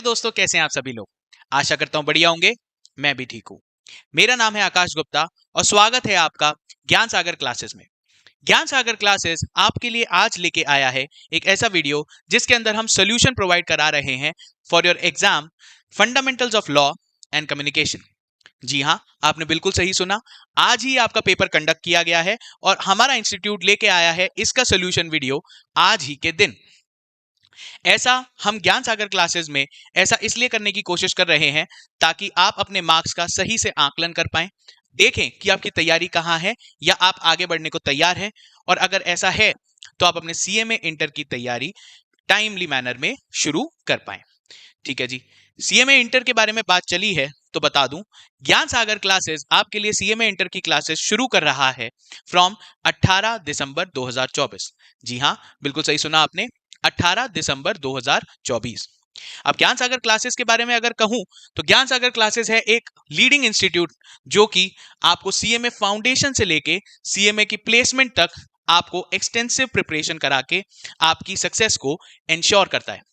दोस्तों, कैसे हैं आप सभी लोग। आशा करता हूं बढ़िया होंगे। मैं भी ठीक हूं। मेरा नाम है आकाश गुप्ता और स्वागत है आपका ज्ञान सागर क्लासेस में। ज्ञान सागर क्लासेस आपके लिए आज लेके आया है एक ऐसा वीडियो जिसके अंदर हम सोल्यूशन प्रोवाइड करा रहे हैं for your exam fundamentals of law and communication. जी हाँ, आपने बिल्कुल सही सुना। आज ही आपका पेपर कंडक्ट किया गया है और हमारा इंस्टीट्यूट लेके आया है इसका सोल्यूशन वीडियो आज ही के दिन। ऐसा हम ज्ञान सागर क्लासेस में ऐसा इसलिए करने की कोशिश कर रहे हैं ताकि आप अपने मार्क्स का सही से आकलन कर पाएं, देखें कि आपकी तैयारी कहाँ है या आप आगे बढ़ने को तैयार हैं, और अगर ऐसा है तो आप अपने सीएमए इंटर की तैयारी टाइमली मैनर में शुरू कर पाएं। ठीक है जी, सीएमए इंटर के बारे में बात चली है तो बता दूं, ज्ञान सागर क्लासेस आपके लिए सीएमए इंटर की क्लासेस शुरू कर रहा है फ्रॉम 18 दिसंबर 2024। जी हाँ, बिल्कुल सही सुना आपने, 18 दिसंबर 2024। अब ज्ञान सागर क्लासेस के बारे में अगर कहूं तो ज्ञान सागर क्लासेस है एक लीडिंग इंस्टीट्यूट जो कि आपको सीएमए फाउंडेशन से लेके सीएमए की प्लेसमेंट तक आपको एक्सटेंसिव प्रिपरेशन करा के आपकी सक्सेस को इंश्योर करता है।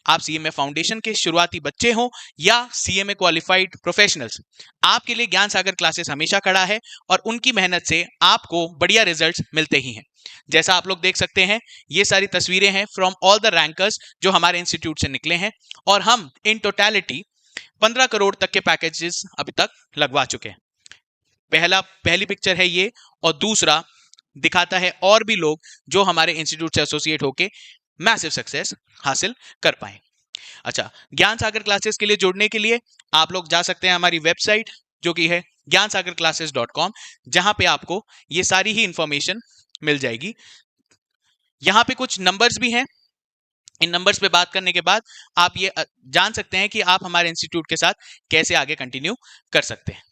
आप सीएमए फाउंडेशन के शुरुआती बच्चे हो या सीएमए क्वालिफाइड प्रोफेशनल्स, आपके लिए ज्ञान सागर क्लासेस हमेशा खड़ा है और उनकी मेहनत से आपको बढ़िया रिजल्ट्स मिलते ही हैं। जैसा आप लोग देख सकते हैं, ये सारी तस्वीरें हैं फ्रॉम ऑल द रैंकर्स जो हमारे इंस्टीट्यूट से निकले हैं, और हम इन टोटलिटी 15 करोड़ तक के पैकेजेस अभी तक लगवा चुके हैं। पहली पिक्चर है ये, और दूसरा दिखाता है और भी लोग जो हमारे इंस्टीट्यूट से एसोसिएट होके मैसिव सक्सेस हासिल कर पाए। अच्छा, ज्ञान सागर क्लासेस के लिए जुड़ने के लिए आप लोग जा सकते हैं हमारी वेबसाइट जो कि है gyansagarclasses.com, जहां पे आपको ये सारी ही इंफॉर्मेशन मिल जाएगी। यहां पे कुछ नंबर्स भी हैं। इन नंबर्स पे बात करने के बाद आप ये जान सकते हैं कि आप हमारे इंस्टीट्यूट के साथ कैसे आगे कंटिन्यू कर सकते हैं।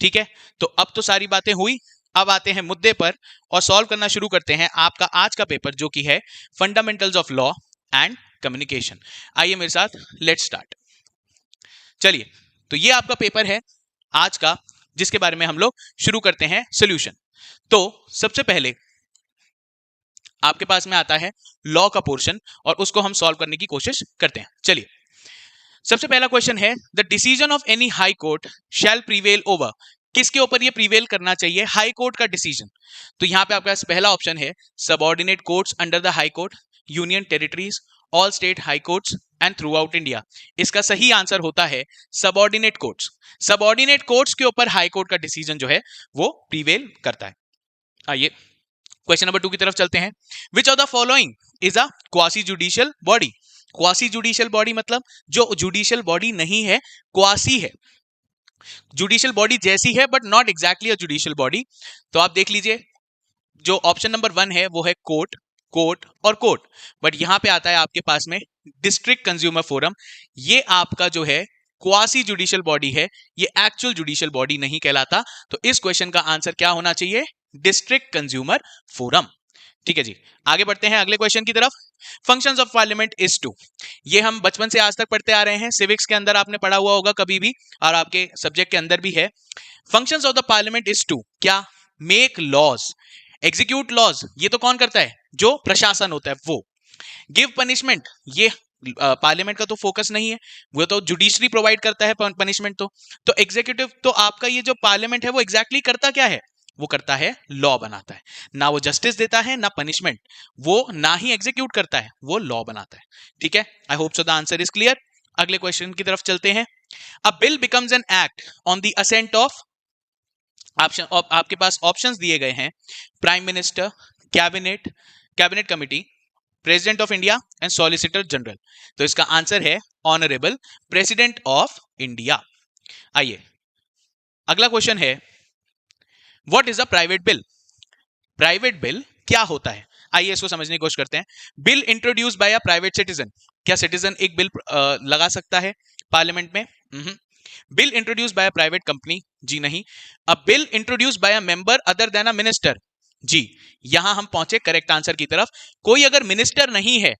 ठीक है, तो अब तो सारी बातें हुई, अब आते हैं मुद्दे पर और सॉल्व करना शुरू करते हैं आपका आज का पेपर जो कि है fundamentals of law and communication. आइए मेरे साथ, लेट्स स्टार्ट। चलिए, तो ये आपका पेपर है आज का जिसके बारे में हम लोग शुरू करते हैं सॉल्यूशन। तो सबसे पहले आपके पास में आता है लॉ का पोर्शन और उसको हम सॉल्व करने की कोशिश करते हैं। चलिए, सबसे पहला क्वेश्चन है the decision of any high court shell prevail over. किसके ऊपर ये प्रीवेल करना चाहिए? हाई कोर्ट का डिसीजन। तो यहां पे आपके पास पहला ऑप्शन है subordinate courts under the high court, union territories, all state high courts and through out India. इसका सही आंसर होता है सबऑर्डिनेट कोर्ट्स। सबऑर्डिनेट कोर्ट्स के ऊपर हाई कोर्ट का डिसीजन जो है वो प्रीवेल करता है। आइए क्वेश्चन नंबर 2 की तरफ चलते हैं। Which of the following is a quasi judicial body. Quasi judicial body मतलब जो जुडिशियल बॉडी नहीं है, क्वासी है। जुडिशियल बॉडी जैसी है but not exactly a judicial body. तो आप देख लीजिए, जो ऑप्शन नंबर 1 है वो है कोर्ट, कोर्ट और कोर्ट, बट यहां पे आता है आपके पास में डिस्ट्रिक्ट कंज्यूमर फोरम। ये आपका जो है क्वासी जुडिशियल बॉडी है, ये एक्चुअल जुडिशियल बॉडी नहीं कहलाता। तो इस क्वेश्चन का आंसर क्या होना चाहिए? District consumer forum. ठीक है जी, आगे बढ़ते हैं अगले क्वेश्चन की तरफ। Functions of parliament is to. ये हम बचपन से आज तक पढ़ते आ रहे हैं, सिविक्स के अंदर आपने पढ़ा हुआ होगा कभी भी, और आपके सब्जेक्ट के अंदर भी है। Functions of the parliament is to क्या? मेक लॉज, एग्जीक्यूट लॉज, ये तो कौन करता है? जो प्रशासन होता है वो। गिव पनिशमेंट, ये पार्लियामेंट का तो फोकस नहीं है, वो तो जुडिशरी प्रोवाइड करता है पनिशमेंट। तो एग्जीक्यूटिव, तो आपका ये जो पार्लियामेंट है वो एग्जैक्टली करता क्या है? वो करता है लॉ बनाता है। ना वो जस्टिस देता है ना पनिशमेंट, वो ना ही एग्जीक्यूट करता है, वो लॉ बनाता है। ठीक है, I hope so the answer is clear. अगले क्वेश्चन की तरफ चलते हैं। A bill becomes an act on the assent of, आपके पास ऑप्शंस दिए गए हैं, prime minister, cabinet, cabinet committee, president of India and solicitor general. तो इसका आंसर है ऑनरेबल प्रेसिडेंट ऑफ इंडिया। आइए अगला क्वेश्चन है, what is a private bill. Private bill क्या होता है? आइए इसको समझने की कोशिश करते हैं। Bill introduce by a private citizen. क्या सिटीजन एक बिल लगा सकता है पार्लियामेंट में? Bill introduce by a private company? जी नहीं। A bill introduce by a member other than a minister? जी। यहां हम पहुंचे करेक्ट आंसर की तरफ। कोई अगर मिनिस्टर नहीं है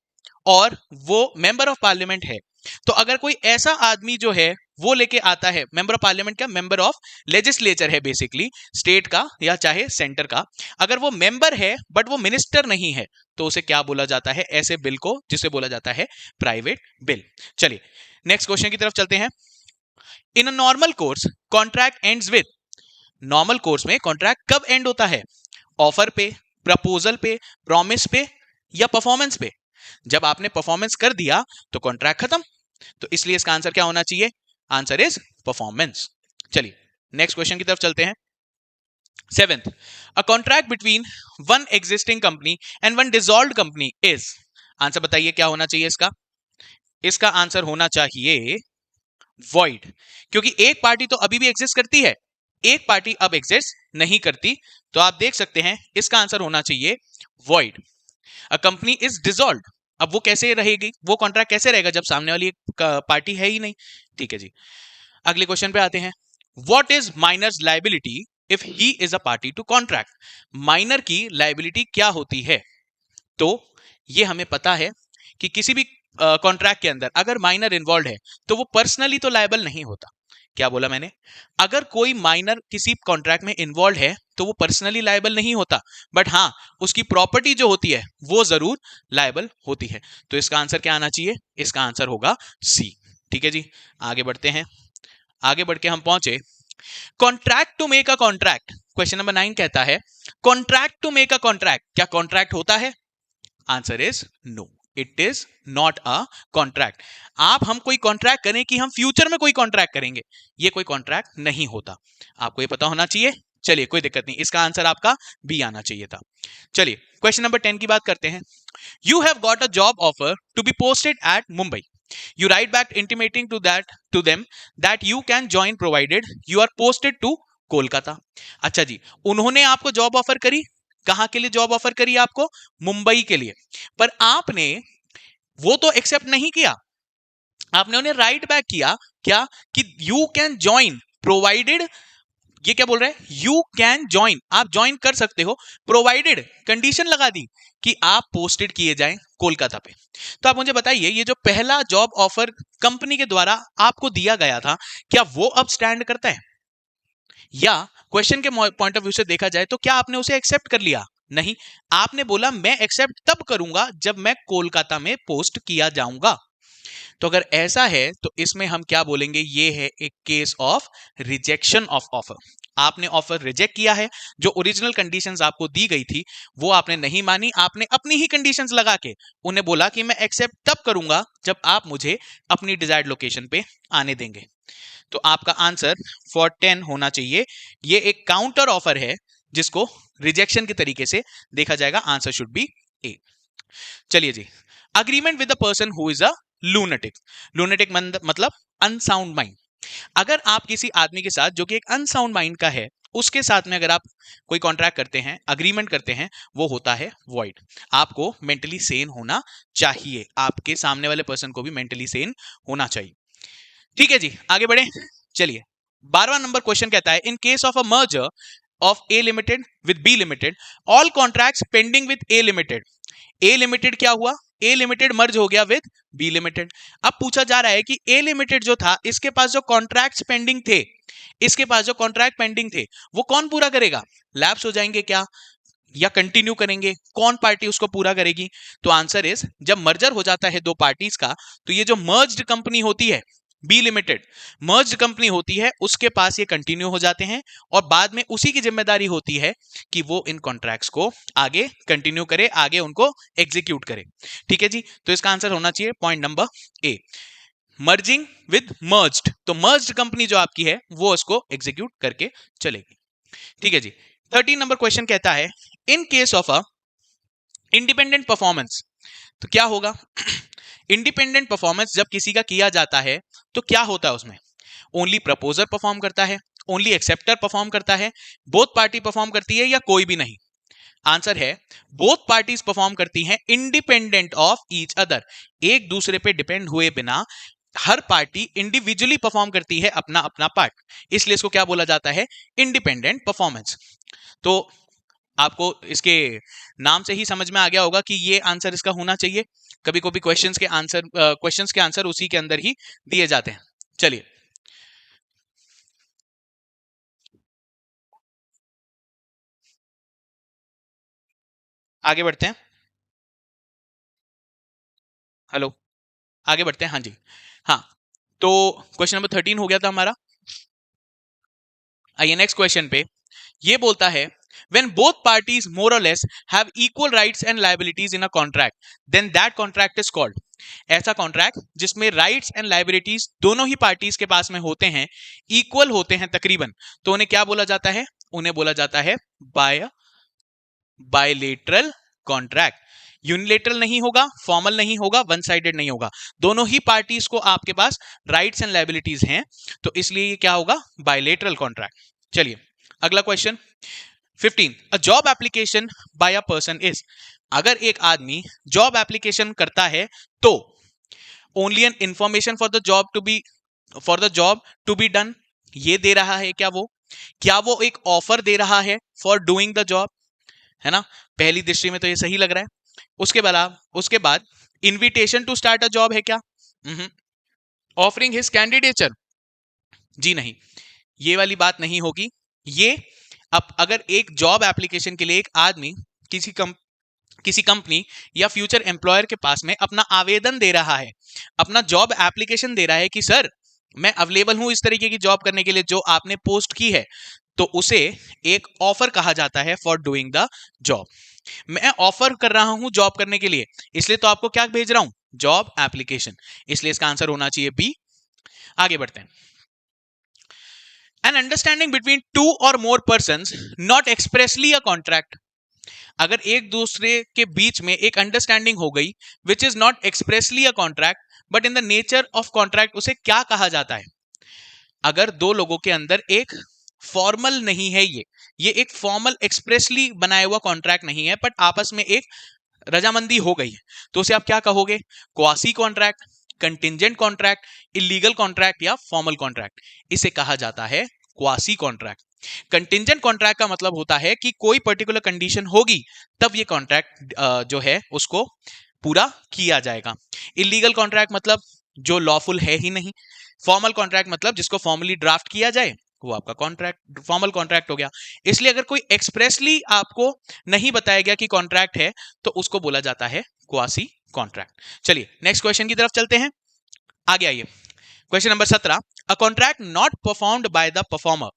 और वो मेंबर ऑफ पार्लियामेंट है, तो अगर कोई ऐसा आदमी जो है वो लेके आता है। मेंबर ऑफ पार्लियामेंट क्या, मेंबर ऑफ लेजिस्लेचर है बेसिकली, स्टेट का या चाहे सेंटर का। अगर वो मेंबर है बट वो मिनिस्टर नहीं है तो उसे क्या बोला जाता है, ऐसे बिल को, जिसे बोला जाता है प्राइवेट बिल। चलिए नेक्स्ट क्वेश्चन की तरफ चलते हैं। In a normal course contract ends with, normal course में कॉन्ट्रैक्ट कब एंड होता है, ऑफर पे, प्रपोजल पे, प्रॉमिस पे या परफॉर्मेंस पे। जब आपने परफॉर्मेंस कर दिया तो कॉन्ट्रैक्ट खत्म, तो इसलिए इसका आंसर क्या होना चाहिए, आंसर इज परफॉर्मेंस। चलिए नेक्स्ट क्वेश्चन की तरफ चलते हैं। Seventh, a contract between one existing company and one dissolved company is, answer बताइए क्या होना चाहिए इसका। इसका आंसर होना चाहिए वॉइड, क्योंकि एक पार्टी तो अभी भी एग्जिस्ट करती है, एक पार्टी अब एग्जिस्ट नहीं करती, तो आप देख सकते हैं इसका आंसर होना चाहिए void. A company is dissolved, अब वो कैसे रहेगी, वो कॉन्ट्रैक्ट कैसे रहेगा जब सामने वाली एक पार्टी है ही नहीं। ठीक है जी, अगले क्वेश्चन पे आते हैं। What is minor's liability if he is a party to contract, minor की लायबिलिटी क्या होती है। तो ये हमें पता है कि किसी भी कॉन्ट्रैक्ट के अंदर अगर माइनर इन्वॉल्व है तो वो पर्सनली तो लायबल नहीं होता। क्या बोला मैंने, अगर कोई माइनर किसी कॉन्ट्रैक्ट में इन्वॉल्व है तो वो पर्सनली लायबल नहीं होता, बट हाँ उसकी प्रॉपर्टी जो होती है वो जरूर लायबल होती है। तो इसका आंसर क्या आना चाहिए, इसका आंसर होगा सी। ठीक है जी, आगे बढ़ते हैं। आगे बढ़ के हम पहुंचे contract to make a contract. Question number 9 कहता है contract to make a contract, क्या कॉन्ट्रैक्ट होता है, answer is no, it is not a contract. आप हम कोई कॉन्ट्रैक्ट करें कि हम फ्यूचर में कोई कॉन्ट्रैक्ट करेंगे, ये कोई कॉन्ट्रैक्ट नहीं होता, आपको ये पता होना चाहिए। चलिए कोई दिक्कत नहीं, इसका आंसर आपका बी आना चाहिए था। चलिए क्वेश्चन नंबर 10 की बात करते हैं। You have got a job offer to be posted at Mumbai, you write back intimating to them that you can join provided you are posted to Kolkata. अच्छा जी, उन्होंने आपको जॉब ऑफर करी, कहां के लिए जॉब ऑफर करी आपको, मुंबई के लिए, पर आपने वो तो एक्सेप्ट नहीं किया, आपने उन्हें राइट बैक किया क्या, कि यू कैन ज्वाइन प्रोवाइडेड, ये क्या बोल रहा है, यू कैन ज्वाइन, आप ज्वाइन कर सकते हो, प्रोवाइडेड कंडीशन लगा दी कि आप पोस्टेड किए जाएं कोलकाता पे। तो आप मुझे बताइए ये जो पहला जॉब ऑफर कंपनी के द्वारा आपको दिया गया था, क्या वो अब स्टैंड करता है, या क्वेश्चन के पॉइंट ऑफ व्यू से देखा जाए तो क्या आपने उसे एक्सेप्ट कर लिया, नहीं, आपने बोला मैं एक्सेप्ट तब करूंगा जब मैं कोलकाता में पोस्ट किया जाऊंगा। तो अगर ऐसा है तो इसमें हम क्या बोलेंगे, ये है एक case of rejection of offer. आपने ऑफर रिजेक्ट किया है, जो ओरिजिनल कंडीशंस आपको दी गई थी वो आपने नहीं मानी, आपने अपनी ही कंडीशंस लगा के उन्हें बोला कि मैं एक्सेप्ट तब करूंगा जब आप मुझे अपनी डिजायर्ड लोकेशन पे आने देंगे। तो आपका आंसर फॉर 10 होना चाहिए, ये एक काउंटर ऑफर है जिसको रिजेक्शन के तरीके से देखा जाएगा, आंसर शुड बी ए। चलिए जी, agreement with the person who is a lunatic, lunatic मतलब अनसाउंड माइंड। अगर आप किसी आदमी के साथ जो कि एक अनसाउंड माइंड का है उसके साथ में अगर आप कोई कॉन्ट्रैक्ट करते हैं, अग्रीमेंट करते हैं, वो होता है वॉइड। आपको मेंटली सेन होना चाहिए, आपके सामने वाले पर्सन को भी मेंटली सेन होना चाहिए। ठीक है जी, आगे बढ़े। चलिए 12वां नंबर क्वेश्चन कहता है in case of a merger of A limited with B limited all contracts pending with A limited, A limited क्या हुआ, ए लिमिटेड मर्ज हो गया विद बी लिमिटेड। अब पूछा जा रहा है कि ए लिमिटेड जो था इसके पास जो कॉन्ट्रैक्ट्स पेंडिंग थे, इसके पास जो कॉन्ट्रैक्ट पेंडिंग थे वो कौन पूरा करेगा, लैप्स हो जाएंगे क्या या कंटिन्यू करेंगे, कौन पार्टी उसको पूरा करेगी। तो आंसर इज जब मर्जर हो जाता है दो पार्टीज का तो ये जो मर्ज्ड कंपनी होती है बी लिमिटेड, मर्ज्ड कंपनी होती है, उसके पास ये कंटिन्यू हो जाते हैं और बाद में उसी की जिम्मेदारी होती है कि वो इन कॉन्ट्रैक्ट्स को आगे कंटिन्यू करे, आगे उनको एग्जीक्यूट करे। ठीक है जी, तो इसका आंसर होना चाहिए point number A, merging with merged. तो मर्ज्ड कंपनी जो आपकी है वो उसको एग्जीक्यूट करके चलेगी। ठीक है जी, 13 नंबर क्वेश्चन कहता है in case of a independent performance, तो क्या होगा, इंडिपेंडेंट परफॉर्मेंस जब किसी का किया जाता है तो क्या होता है उसमें, ओनली प्रपोजर परफॉर्म करता है, ओनली एक्सेप्टर परफॉर्म करता है, बोथ पार्टी परफॉर्म करती है या कोई भी नहीं। आंसर है बोथ पार्टीज परफॉर्म करती हैं इंडिपेंडेंट ऑफ ईच अदर, एक दूसरे पे डिपेंड हुए बिना हर पार्टी इंडिविजुअली परफॉर्म करती है अपना अपना पार्ट, इसलिए इसको क्या बोला जाता है, इंडिपेंडेंट परफॉर्मेंस। तो आपको इसके नाम से ही समझ में आ गया होगा कि ये आंसर इसका होना चाहिए। कभी कभी क्वेश्चंस के आंसर उसी के अंदर ही दिए जाते हैं। चलिए आगे बढ़ते हैं। हेलो, आगे बढ़ते हैं। हाँ जी, हाँ। तो क्वेश्चन नंबर 13 हो गया था हमारा। आइए नेक्स्ट क्वेश्चन पे। ये बोलता है when both parties more or less have equal rights and liabilities in a contract, then that contract is called। ऐसा कॉन्ट्रैक्ट जिसमें राइट्स एंड लाइबिलिटीज दोनों ही पार्टीज के पास में होते हैं, इक्वल होते हैं तकरीबन, तो उन्हें क्या बोला जाता है? उन्हें बोला जाता है बायलेटरल कॉन्ट्रैक्ट। यूनिलेटरल नहीं होगा, फॉर्मल नहीं होगा, वन साइडेड नहीं होगा, दोनों ही पार्टीज को आपके पास राइट्स एंड लाइबिलिटीज हैं, तो इसलिए ये क्या होगा? Bilateral contract. चलिए अगला question 15। A job application by a person is. अगर एक आदमी जॉब एप्लीकेशन करता है तो only an information for the job to be done, ये दे रहा है क्या वो एक ऑफर दे रहा है फॉर डूइंग द जॉब? है ना, पहली दृष्टि में तो ये सही लग रहा है। उसके बाद invitation to start a job है क्या? ऑफरिंग हिज कैंडिडेचर, जी नहीं, ये वाली बात नहीं होगी। ये अब अगर एक जॉब एप्लीकेशन के लिए एक आदमी किसी कंपनी या फ्यूचर एम्प्लॉयर के पास में अपना आवेदन दे रहा है, अपना जॉब एप्लीकेशन दे रहा है कि सर मैं अवेलेबल हूं इस तरीके की जॉब करने के लिए जो आपने पोस्ट की है, तो उसे एक ऑफर कहा जाता है फॉर डूइंग द जॉब। मैं ऑफर कर रहा हूं जॉब करने के लिए, इसलिए तो आपको क्या भेज रहा हूं? Job application. इसलिए इसका आंसर होना चाहिए बी। आगे बढ़ते हैं। एन अंडरस्टैंडिंग बिटवीन टू और more person, not expressly a contract. अगर एक दूसरे के बीच में एक अंडरस्टैंडिंग हो गई which is not expressly a contract but in the nature of contract, उसे क्या कहा जाता है? अगर दो लोगों के अंदर एक फॉर्मल नहीं है, ये एक फॉर्मल एक्सप्रेसली बनाया हुआ कॉन्ट्रैक्ट नहीं है, बट आपस में एक रजामंदी हो गई है, तो उसे आप क्या कहोगे? Quasi contract, contingent contract, illegal contract या फॉर्मल कॉन्ट्रैक्ट? इसे कहा जाता है क्वासी कॉन्ट्रैक्ट। कंटिंजेंट कॉन्ट्रैक्ट का मतलब होता है कि कोई पर्टिकुलर कंडीशन होगी तब ये कॉन्ट्रैक्ट जो है उसको पूरा किया जाएगा। इलीगल कॉन्ट्रैक्ट मतलब जो लॉफुल है ही नहीं। फॉर्मल कॉन्ट्रैक्ट मतलब जिसको फॉर्मली ड्राफ्ट किया जाए, वो आपका कॉन्ट्रैक्ट फॉर्मल कॉन्ट्रैक्ट हो गया। इसलिए अगर कोई एक्सप्रेसली आपको नहीं बताया गया कि कॉन्ट्रैक्ट है, तो उसको बोला जाता है क्वासी कॉन्ट्रैक्ट। चलिए नेक्स्ट क्वेश्चन की तरफ चलते हैं। आगे आइए, question number 17। A contract not performed by the performer.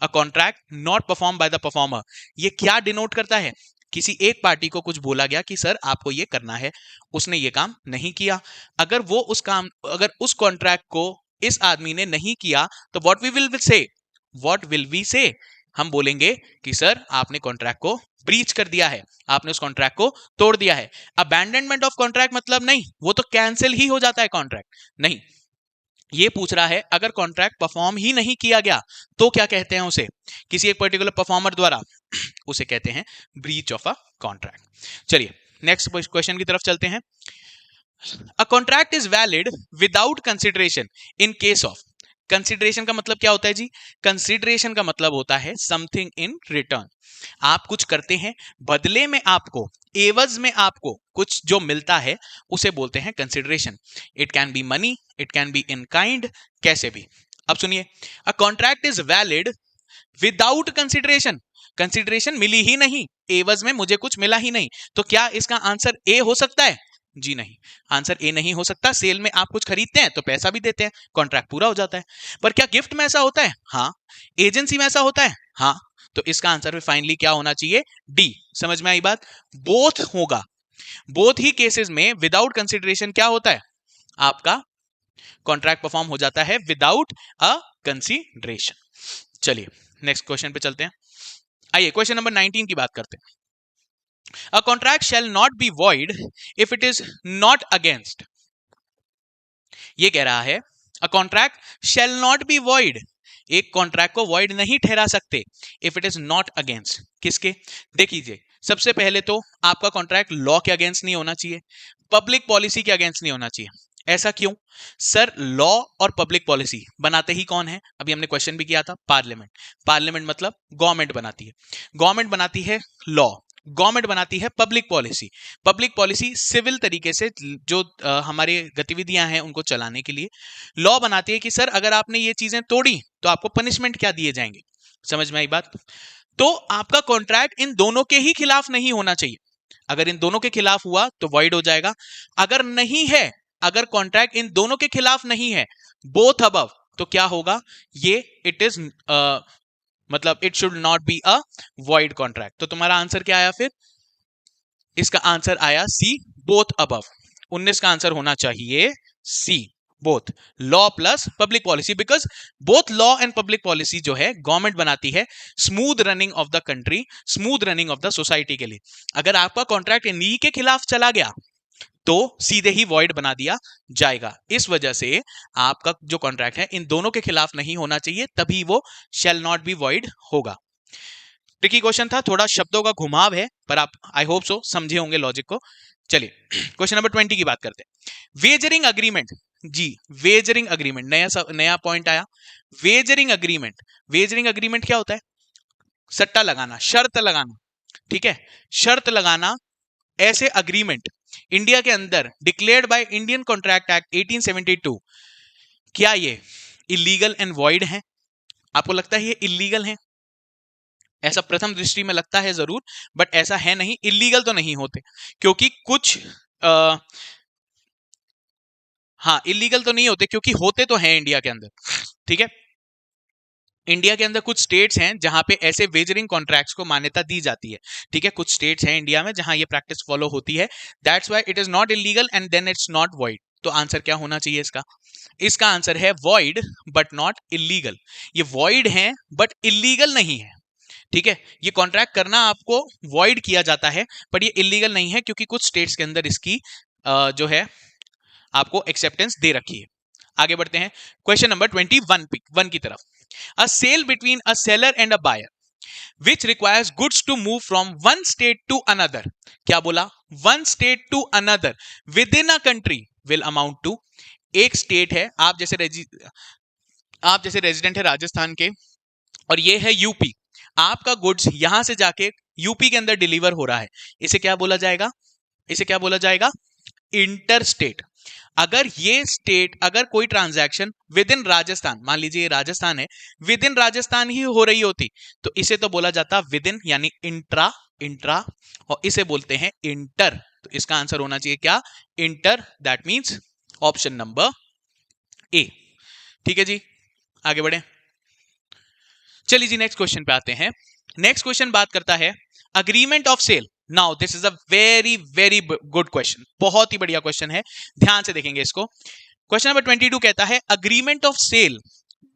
A contract not perform by the performer, ये क्या डिनोट करता है? किसी एक पार्टी को कुछ बोला गया कि सर आपको ये करना है, उसने ये काम नहीं किया। अगर उस कॉन्ट्रैक्ट को इस आदमी ने नहीं किया, तो व्हाट विल वी से? हम बोलेंगे कि सर आपने कॉन्ट्रैक्ट को ब्रीच कर दिया है, आपने उस कॉन्ट्रैक्ट को तोड़ दिया है। अबैंडनमेंट ऑफ कॉन्ट्रैक्ट मतलब नहीं, वो तो कैंसिल ही हो जाता है कॉन्ट्रैक्ट। नहीं, ये पूछ रहा है अगर कॉन्ट्रैक्ट परफॉर्म ही नहीं किया गया तो क्या कहते हैं उसे? किसी एक पर्टिकुलर परफॉर्मर द्वारा, उसे कहते हैं ब्रीच ऑफ अ कॉन्ट्रैक्ट। चलिए नेक्स्ट क्वेश्चन की तरफ चलते हैं। अ contract is valid without consideration in case of. Consideration का मतलब क्या होता है जी? कंसिडरेशन का मतलब होता है समथिंग इन रिटर्न। आप कुछ करते हैं, बदले में आपको, एवज में आपको कुछ जो मिलता है, उसे बोलते हैं consideration. It can be money, it can be in kind, कैसे भी। अब सुनिए, a contract is valid without consideration. Consideration मिली ही नहीं, एवज में मुझे कुछ मिला ही नहीं, तो क्या इसका आंसर ए हो सकता है? जी नहीं, आंसर ए नहीं हो सकता। सेल में आप कुछ खरीदते हैं तो पैसा भी देते हैं, कॉन्ट्रैक्ट पूरा हो जाता है। पर क्या गिफ्ट में ऐसा होता है? हाँ। एजेंसी में ऐसा होता है? हाँ। तो इसका आंसर फाइनली क्या होना चाहिए? डी। समझ में आई बात? बोथ होगा। बोथ ही केसेस में विदाउट कंसिडरेशन क्या होता है? आपका कॉन्ट्रैक्ट परफॉर्म हो जाता है विदाउट अ कंसिडरेशन। चलिए नेक्स्ट क्वेश्चन पे चलते हैं। आइए क्वेश्चन नंबर 19 की बात करते हैं। A contract shall not be void if it is not against. ये कह रहा है a contract shall not be void, एक कॉन्ट्रैक्ट को वॉइड नहीं ठहरा सकते if it is not against. किसके? देखिए, सबसे पहले तो आपका कॉन्ट्रैक्ट लॉ के अगेंस्ट नहीं होना चाहिए, पब्लिक पॉलिसी के अगेंस्ट नहीं होना चाहिए। ऐसा क्यों? सर लॉ और पब्लिक पॉलिसी बनाते ही कौन है? अभी हमने क्वेश्चन भी किया था, पार्लियामेंट। पार्लियामेंट मतलब गवर्नमेंट बनाती है, गवर्नमेंट बनाती है लॉ, गवर्नमेंट बनाती है public policy. Public policy civil तरीके से जो हमारी गतिविधियां हैं उनको चलाने के लिए लॉ बनाती है कि सर अगर आपने ये चीजें तोड़ी तो आपको पनिशमेंट क्या दिए जाएंगे। समझ में आई बात? तो आपका कॉन्ट्रैक्ट इन दोनों के ही खिलाफ नहीं होना चाहिए। अगर इन दोनों के खिलाफ हुआ तो वॉइड हो जाएगा। अगर नहीं है, अगर कॉन्ट्रैक्ट इन दोनों के खिलाफ नहीं है, बोथ अबव, तो क्या होगा, ये इट इज मतलब it should not be a void contract. तो तुम्हारा आंसर क्या आया फिर? इसका आंसर आया सी, बोथ अबव। 19 का आंसर होना चाहिए C, both law plus public policy, because both law and public policy जो है गवर्नमेंट बनाती है smooth running of the country, smooth running of the society के लिए। अगर आपका कॉन्ट्रैक्ट इन्हीं के खिलाफ चला गया तो सीधे ही वॉइड बना दिया जाएगा। इस वजह से आपका जो कॉन्ट्रैक्ट है इन दोनों के खिलाफ नहीं होना चाहिए, तभी वो शैल नॉट बी वॉइड होगा। ट्रिकी क्वेश्चन था, थोड़ा शब्दों का घुमाव है, पर आप आई होप सो समझे होंगे लॉजिक को। चलिए क्वेश्चन नंबर 20 की बात करते हैं। वेजरिंग अग्रीमेंट, जी वेजरिंग अग्रीमेंट, नया पॉइंट आया। वेजरिंग अग्रीमेंट, वेजरिंग अग्रीमेंट क्या होता है? सट्टा लगाना, शर्त लगाना, ठीक है, शर्त लगाना। ऐसे अग्रीमेंट इंडिया के अंदर declared by Indian contract act 1872, क्या ये इलीगल एंड वॉइड है? आपको लगता है ये इलीगल है? ऐसा प्रथम दृष्टि में लगता है जरूर, बट ऐसा है नहीं, इलीगल तो नहीं होते, क्योंकि कुछ हाँ इलीगल तो नहीं होते, क्योंकि होते तो हैं इंडिया के अंदर, ठीक है। इंडिया के अंदर कुछ स्टेट्स हैं जहां पे ऐसे वेजरिंग कॉन्ट्रैक्ट्स को मान्यता दी जाती है, ठीक है। कुछ स्टेट्स हैं इंडिया में जहां ये प्रैक्टिस फॉलो होती है, that's why it is not illegal and then it's not void. तो आंसर क्या होना चाहिए इसका? इसका आंसर है वॉइड बट नॉट इलीगल। ये वॉइड है बट इलीगल नहीं है, ठीक है। ये कॉन्ट्रैक्ट करना आपको वॉइड किया जाता है, पर ये इलीगल नहीं है, क्योंकि कुछ स्टेट्स के अंदर इसकी जो है आपको एक्सेप्टेंस दे रखी है। आगे बढ़ते हैं क्वेश्चन नंबर 21 की तरफ। A sale between a seller and a buyer which requires goods to move from one state to another, क्या बोला? one state to another within a country will amount to, एक स्टेट है, आप जैसे resident है राजस्थान के और ये है यूपी, आपका गुड्स यहां से जाके यूपी के अंदर डिलीवर हो रहा है, इसे क्या बोला जाएगा? इसे क्या बोला जाएगा? Inter state. अगर ये स्टेट, अगर कोई ट्रांजैक्शन विद इन राजस्थान, मान लीजिए राजस्थान है, विद इन राजस्थान ही हो रही होती, तो इसे तो बोला जाता विद इन, यानी इंट्रा, इंट्रा, और इसे बोलते हैं इंटर। तो इसका आंसर होना चाहिए क्या? Inter, that means option number ए। ठीक है जी, आगे बढ़े। चलिए जी नेक्स्ट क्वेश्चन पे आते हैं। नेक्स्ट क्वेश्चन बात करता है agreement of sale. Now this is a very very good question, बहुत ही बढ़िया क्वेश्चन है, ध्यान से देखेंगे इसको। क्वेश्चन नंबर 22 कहता है agreement of sale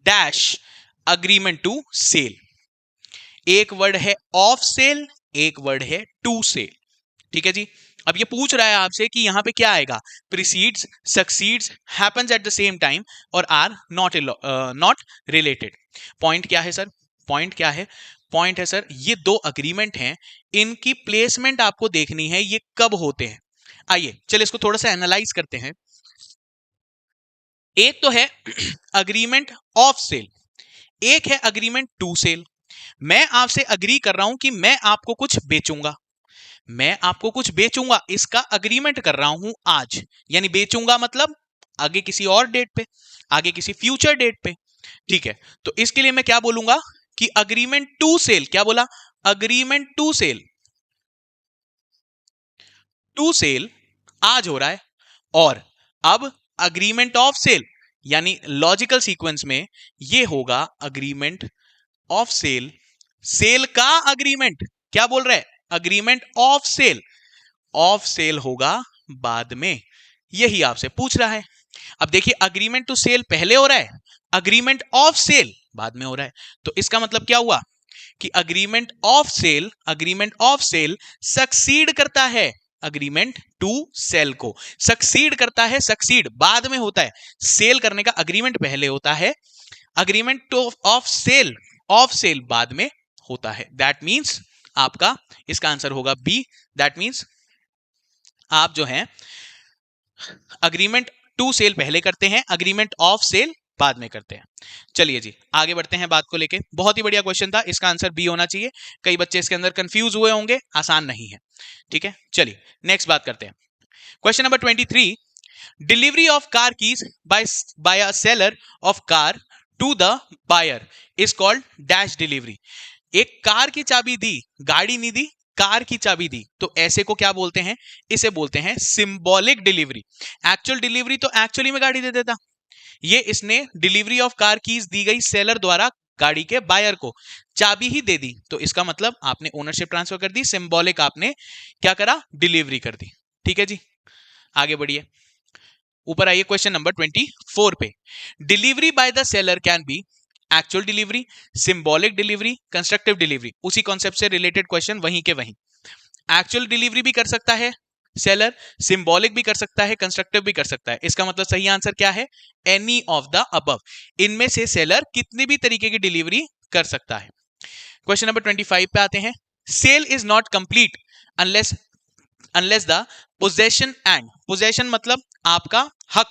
dash agreement to sale. एक वर्ड है ऑफ सेल, एक वर्ड है टू सेल, ठीक है जी। अब ये पूछ रहा है आपसे कि यहां पे क्या आएगा? Precedes, succeeds, happens at the same time और आर नॉट रिलेटेड। पॉइंट क्या है सर? पॉइंट क्या है? पॉइंट है सर, ये दो अग्रीमेंट हैं, इनकी प्लेसमेंट आपको देखनी है, ये कब होते हैं। आइए चलिए इसको थोड़ा सा एनालाइज करते हैं। एक तो है अग्रीमेंट ऑफ सेल, एक है अग्रीमेंट टू सेल। मैं आपसे अग्री कर रहा हूं कि मैं आपको कुछ बेचूंगा, मैं आपको कुछ बेचूंगा, इसका अग्रीमेंट कर रहा हूं आज, यानी बेचूंगा मतलब आगे किसी और डेट पे, आगे किसी फ्यूचर डेट पे, ठीक है। तो इसके लिए मैं क्या बोलूंगा कि अग्रीमेंट टू सेल, क्या बोला? Agreement to sale, to sale आज हो रहा है, और अब अग्रीमेंट ऑफ सेल, यानी लॉजिकल सीक्वेंस में ये होगा अग्रीमेंट ऑफ सेल, सेल का अग्रीमेंट, क्या बोल रहा है? Agreement of sale, of sale होगा बाद में, यही आपसे पूछ रहा है। अब देखिए अग्रीमेंट टू सेल पहले हो रहा है, अग्रीमेंट ऑफ सेल बाद में हो रहा है, तो इसका मतलब क्या हुआ कि agreement of sale, agreement of sale succeed करता है अग्रीमेंट टू सेल को, सक्सीड करता है, सक्सीड बाद में होता है, सेल करने का अग्रीमेंट पहले होता है, agreement of sale, of sale बाद में होता है। दैट मींस आपका इसका आंसर होगा बी, दैट मींस आप जो है अग्रीमेंट टू सेल पहले करते हैं, अग्रीमेंट ऑफ सेल बाद में करते हैं। चलिए जी आगे बढ़ते हैं बात को लेके। बहुत ही बढ़िया क्वेश्चन था, इसका आंसर बी होना चाहिए। कई बच्चे इसके अंदर कंफ्यूज हुए होंगे, आसान नहीं है, ठीक है। चलिए नेक्स्ट बात करते हैं। Question number 23, delivery of car keys by a seller of car to the buyer is called dash delivery. एक कार की चाबी दी, गाड़ी नहीं दी, कार की चाबी दी, तो ऐसे को क्या बोलते हैं? इसे बोलते हैं सिंबॉलिक डिलीवरी। एक्चुअल डिलीवरी तो एक्चुअली में गाड़ी दे देता, ये इसने डिलीवरी ऑफ कार कीज दी गई सेलर द्वारा गाड़ी के बायर को, चाबी ही दे दी, तो इसका मतलब आपने ओनरशिप ट्रांसफर कर दी, सिंबॉलिक आपने क्या करा? डिलीवरी कर दी। ठीक है जी, आगे बढ़िए, ऊपर आइए क्वेश्चन नंबर 24 पे। Delivery by the seller can be actual delivery, symbolic delivery, constructive delivery, उसी कॉन्सेप्ट से रिलेटेड क्वेश्चन वहीं के वहीं। एक्चुअल डिलीवरी भी कर सकता है सेलर, सिंबॉलिक भी कर सकता है, कंस्ट्रक्टिव भी कर सकता है। इसका मतलब सही आंसर क्या है? Any of the above. इनमें से सेलर कितनी भी तरीके की डिलीवरी कर सकता है। क्वेश्चन नंबर 25 पे आते हैं। Sale is not complete unless the possession and, possession मतलब आपका हक,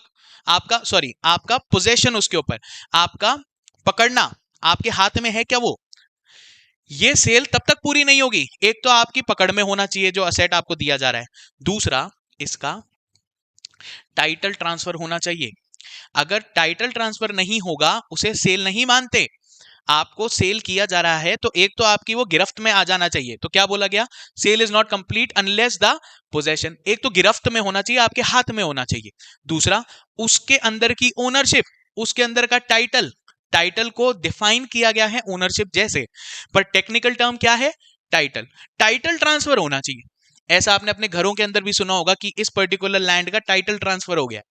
आपका सॉरी आपका पोजेशन, उसके ऊपर आपका पकड़ना आपके हाथ में है क्या, वो ये सेल तब तक पूरी नहीं होगी। एक तो आपकी पकड़ में होना चाहिए जो असेट आपको दिया जा रहा है, दूसरा इसका टाइटल ट्रांसफर होना चाहिए। अगर टाइटल ट्रांसफर नहीं होगा उसे सेल नहीं मानते। आपको सेल किया जा रहा है तो एक तो आपकी वो गिरफ्त में आ जाना चाहिए, तो क्या बोला गया? Sale is not complete unless the possession, एक तो गिरफ्त में होना चाहिए, आपके हाथ में होना चाहिए, दूसरा उसके अंदर की ओनरशिप, उसके अंदर का टाइटल, टाइटल को डिफाइन किया गया है ओनरशिप जैसे, पर टेक्निकल टर्म क्या है? टाइटल। टाइटल ट्रांसफर होना चाहिए। ऐसा आपने अपने घरों के अंदर भी सुना होगा कि इस पर्टिकुलर लैंड का टाइटल ट्रांसफर हो गया।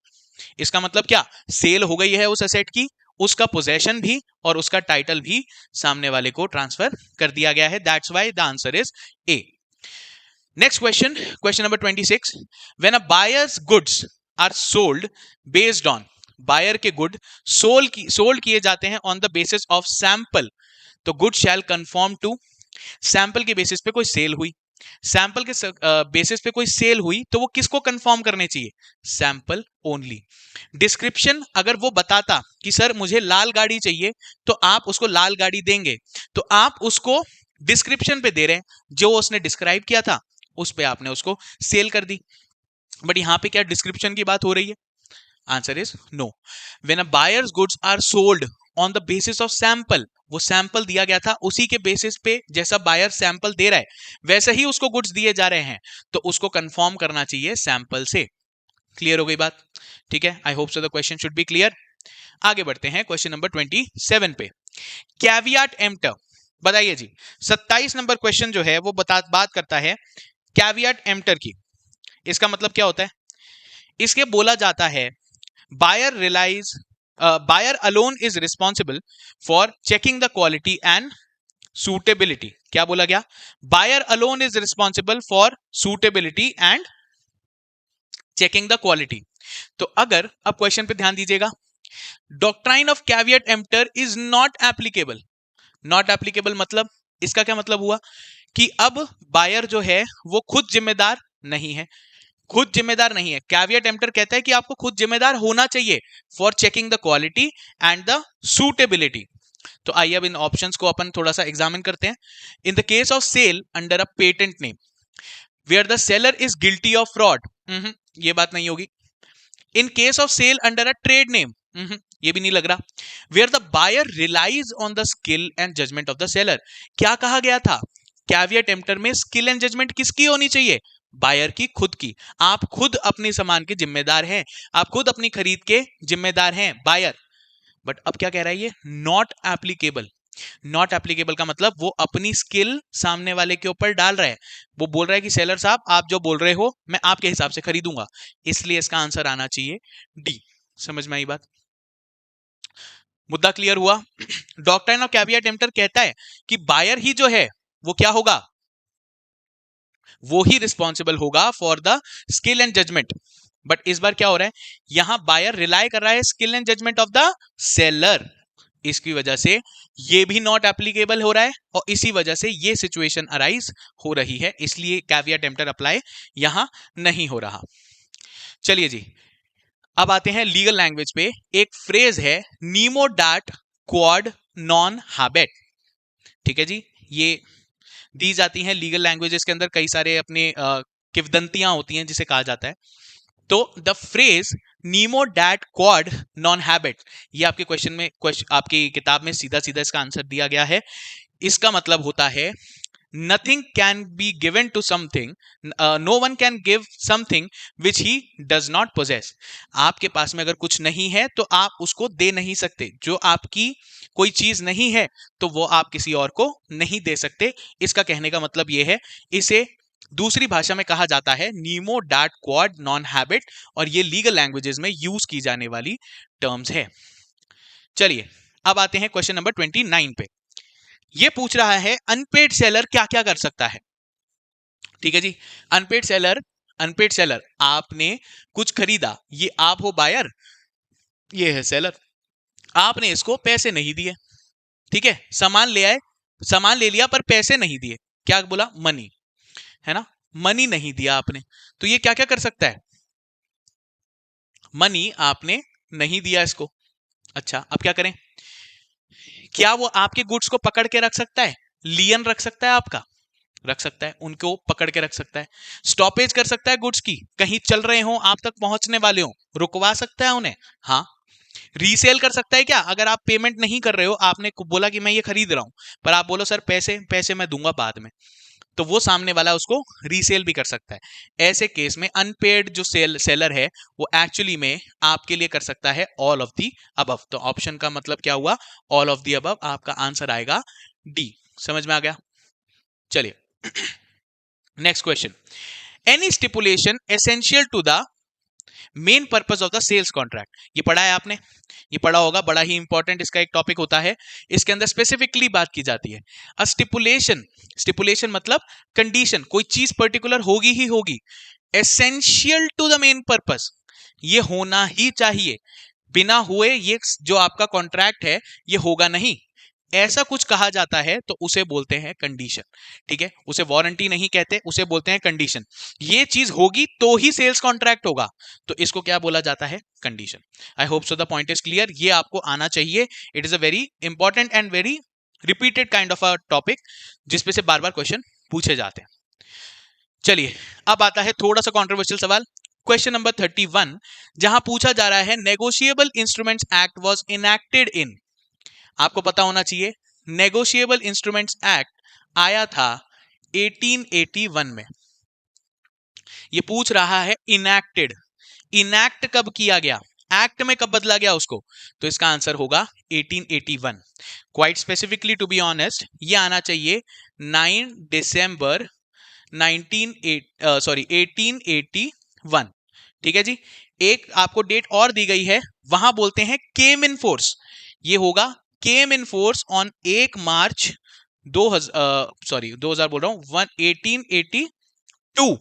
इसका मतलब क्या? सेल हो गई है उस एसेट की, उसका पोजेशन भी और उसका टाइटल भी सामने वाले को ट्रांसफर कर दिया गया है। That's why the answer is A. Next question, question number 26। When a buyers goods are sold based on, buyer के गुड सोल्ड किए जाते हैं on the basis of sample, तो good shall conform to, sample के basis पे कोई cell हुई, sample के बेसिस पे कोई सेल हुई तो वो किसको कंफर्म करने चाहिए? Sample only. डिस्क्रिप्शन अगर वो बताता कि सर मुझे लाल गाड़ी चाहिए, तो आप उसको लाल गाड़ी देंगे, तो आप उसको डिस्क्रिप्शन पे दे रहे हैं, जो उसने डिस्क्राइब किया था उस पे आपने उसको सेल कर दी। बट यहां पे क्या डिस्क्रिप्शन की बात हो रही है? Answer is no. When a buyers goods are sold on the basis of sample, वो सैंपल दिया गया था उसी के बेसिस पे, जैसा बायर सैंपल दे रहा है वैसे ही उसको गुड्स दिए जा रहे हैं, तो उसको कंफर्म करना चाहिए सैंपल से। क्लियर हो गई बात? ठीक है, I hope so the question should be clear. आगे बढ़ते हैं क्वेश्चन नंबर 27 पे। कैवियाट एम्प्टर, बताइए जी, 27 नंबर क्वेश्चन जो है वो बात करता है कैवियाट एम्प्टर की। इसका मतलब क्या होता है? इसके बोला जाता है buyer alone is responsible for checking the quality and suitability. क्या बोला गया? buyer alone is responsible for suitability and checking the quality. तो अगर अब क्वेश्चन पे ध्यान दीजिएगा, doctrine of caveat emptor is not applicable. Not applicable मतलब इसका क्या मतलब हुआ? कि अब बायर जो है वो खुद जिम्मेदार नहीं है, खुद जिम्मेदार नहीं है। कैविएट एम्प्टर कहता है कि आपको खुद जिम्मेदार होना चाहिए for checking the quality and the suitability. तो आइए अब इन ऑप्शंस को अपन थोड़ा सा एग्जामिन करते हैं। In the case of sale under a patent name where the seller is guilty of fraud, ये बात नहीं होगी। In case of sale under a trade name, ये भी नहीं लग रहा। Where the buyer relies on the skill and judgement of the seller, क्या कहा गया था? कैविएट एम्प्टर में स्किल एंड जजमेंट किसकी होनी चाहिए? बायर की खुद की। आप खुद अपने सामान के जिम्मेदार हैं, आप खुद अपनी खरीद के जिम्मेदार हैं, बायर। बट अब क्या कह रहा है ये? Not applicable. नॉट एप्लीकेबल का मतलब वो अपनी स्किल सामने वाले के ऊपर डाल रहा है। वो बोल रहा है कि सेलर साहब आप जो बोल रहे हो मैं आपके हिसाब से खरीदूंगा, इसलिए इसका आंसर आना चाहिए डी। समझ में आई बात? मुद्दा क्लियर हुआ? डॉक्ट्राइन ऑफ कैविएट एम्प्टर कहता है कि बायर ही जो है वो क्या होगा? वो ही रिस्पॉन्सिबल होगा for the skill and judgement. But इस बार क्या हो रहा है? यहां बायर रिलाई कर रहा है skill and judgement of the seller, इसकी वजह से ये भी नॉट एप्लीकेबल हो रहा है और इसी वजह से ये सिचुएशन अराइज हो रही है, इसलिए कैविएट एम्प्टर अप्लाई यहां नहीं हो रहा। चलिए जी, अब आते हैं लीगल लैंग्वेज पे। एक फ्रेज है नीमो डाट क्वाड नॉन हैबिट। ठीक है जी, ये दी जाती हैं लीगल लैंग्वेजेस के अंदर, कई सारे अपने किवदंतियां होती हैं जिसे कहा जाता है। तो the phrase Nemo that quad non habit, ये आपके क्वेश्चन में आपकी किताब में सीधा सीधा इसका आंसर दिया गया है। इसका मतलब होता है nothing can be given to something, no one can give something which he does not possess. आपके पास में अगर कुछ नहीं है तो आप उसको दे नहीं सकते. जो आपकी कोई चीज नहीं है तो वो आप किसी और को नहीं दे सकते. इसका कहने का मतलब ये है. इसे दूसरी भाषा में कहा जाता है नीमो डाट क्वाड नॉन हैबिट, और ये लीगल लैंग्वेजेस में यूज की जाने वाली टर्म्स है. चलिए अब आते हैं क्वेश्चन नंबर 29 पे. ये पूछ रहा है अनपेड सेलर क्या क्या कर सकता है. ठीक है जी. अनपेड सेलर आपने कुछ खरीदा, ये आप हो बायर, ये है सेलर. आपने इसको पैसे नहीं दिए, ठीक है, सामान ले आए, सामान ले लिया पर पैसे नहीं दिए. क्या बोला? मनी, है ना. मनी नहीं दिया आपने, तो ये क्या क्या कर सकता है? मनी आपने नहीं दिया इसको. अच्छा, अब क्या करें? क्या वो आपके गुड्स को पकड़ के रख सकता है? लियन रख सकता है आपका? रख सकता है, उनको पकड़ के रख सकता है. स्टॉपेज कर सकता है गुड्स की, कहीं चल रहे हो, आप तक पहुंचने वाले हो, रुकवा सकता है उन्हें. हाँ. रीसेल कर सकता है क्या? अगर आप पेमेंट नहीं कर रहे हो, आपने बोला कि मैं ये खरीद रहा हूं, पर आप बोलो सर पैसे पैसे मैं दूंगा बाद में, तो वो सामने वाला उसको रीसेल भी कर सकता है. ऐसे केस में अनपेड जो सेलर है वो एक्चुअली में आपके लिए कर सकता है ऑल ऑफ दी अबव. तो ऑप्शन का मतलब क्या हुआ? All of the above. आपका आंसर आएगा डी. समझ में आ गया? चलिए next question. Any stipulation essential to the main purpose of the sales contract. ये पढ़ा है आपने, ये पढ़ा होगा, बड़ा ही इंपॉर्टेंट इसका एक टॉपिक होता है. इसके अंदर स्पेसिफिकली बात की जाती है. अ स्टिपुलेशन मतलब कंडीशन, कोई चीज पर्टिकुलर होगी ही होगी. Essential to the main purpose, ये होना ही चाहिए, बिना हुए ये जो आपका कॉन्ट्रैक्ट है ये होगा नहीं. ऐसा कुछ कहा जाता है तो उसे बोलते हैं कंडीशन. ठीक है, उसे वारंटी नहीं कहते, उसे बोलते हैं कंडीशन. ये चीज होगी तो ही सेल्स कॉन्ट्रैक्ट होगा, तो इसको क्या बोला जाता है? Condition. I hope so the point is clear. ये आपको आना चाहिए. It is a very important and very repeated kind of a topic जिसपे से बार बार क्वेश्चन पूछे जाते हैं. चलिए अब आता है थोड़ा सा कॉन्ट्रोवर्शियल सवाल. क्वेश्चन नंबर 31, जहां पूछा जा रहा है negotiable instruments act was enacted in. आपको पता होना चाहिए नेगोशिएबल इंस्ट्रूमेंट्स एक्ट आया था 1881 में. ये पूछ रहा है इनैक्टेड, इनैक्ट कब किया गया, एक्ट में कब बदला गया उसको, तो इसका आंसर होगा 1881. Quite specifically to be honest ये आना चाहिए 9 दिसंबर 1881. ठीक है जी. एक आपको डेट और दी गई है, वहां बोलते हैं केम इन फोर्स. ये होगा केम इन फोर्स ऑन 1 मार्च 2000 बोल रहा हूं 1882.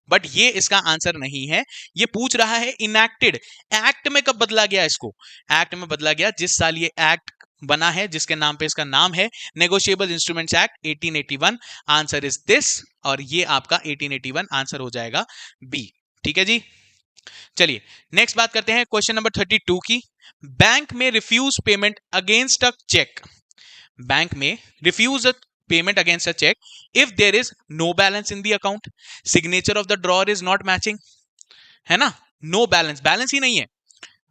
बट ये इसका आंसर नहीं है. ये पूछ रहा है इनैक्टेड, एक्ट में कब बदला गया इसको. एक्ट में बदला गया जिस साल ये एक्ट बना है, जिसके नाम पे इसका नाम है negotiable instruments act 1881. Answer is this, और ये आपका 1881 आंसर हो जाएगा बी. ठीक है जी. चलिए नेक्स्ट बात करते हैं क्वेश्चन नंबर 32 की. बैंक में refuse payment against a cheque. Bank में refuse a payment against a cheque if there is no balance in the account, signature of the drawer is not matching, है ना. No balance, balance ही नहीं है,